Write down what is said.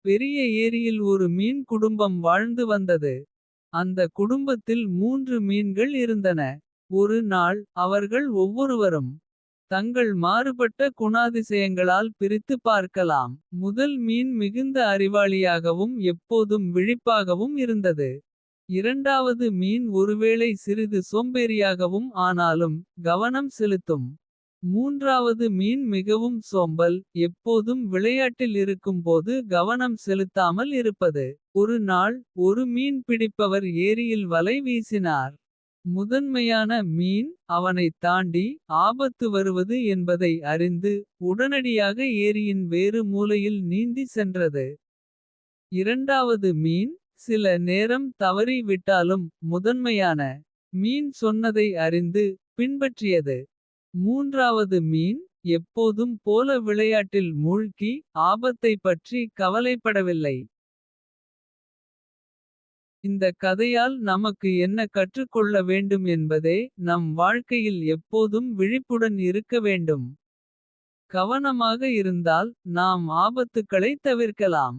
பெரிய ஏரியில் ஒரு மீன் குடும்பம் வாழ்ந்து வந்தது. அந்த குடும்பத்தில் 3 மீன்கள் இருந்தன. ஒரு நாள் அவர்கள் ஒவ்வொருவரும் தங்கள் மாறுபட்ட குணாதிசயங்களால் பிரித்து பார்க்கலாம். முதல் மீன் மிகுந்த அறிவாளியாகவும் எப்போதும் விழிப்பாகவும் இருந்தது. இரண்டாவது மீன் ஒருவேளை சிறிது சோம்பேறியாகவும் ஆனாலும் கவனம் செலுத்தும். மூன்றாவது மீன் மிகவும் சோம்பல், எப்போதும் விளையாட்டில் இருக்கும்போது கவனம் செலுத்தாமல் இருப்பது. ஒரு நாள் ஒரு மீன் பிடிப்பவர் ஏரியில் வலை வீசினார். முதன்மையான மீன் அவனைத் தாண்டி ஆபத்து வருவது என்பதை அறிந்து. உடனடியாக ஏரியின் வேறு மூலையில் நீந்தி சென்றது. இரண்டாவது மீன் சில நேரம் தவறி விட்டாலும் முதன்மையான மீன் சொன்னதை அறிந்து பின்பற்றியது. மூன்றாவது மீன் எப்போதும் போல விளையாட்டில் மூழ்கி ஆபத்தை பற்றி கவலைப்படவில்லை. இந்த கதையால் நமக்கு என்ன கற்றுக்கொள்ள வேண்டும் என்பதே. நம் வாழ்க்கையில் எப்போதும் விழிப்புடன் இருக்க வேண்டும். கவனமாக இருந்தால் நாம் ஆபத்துக்களை தவிர்க்கலாம்.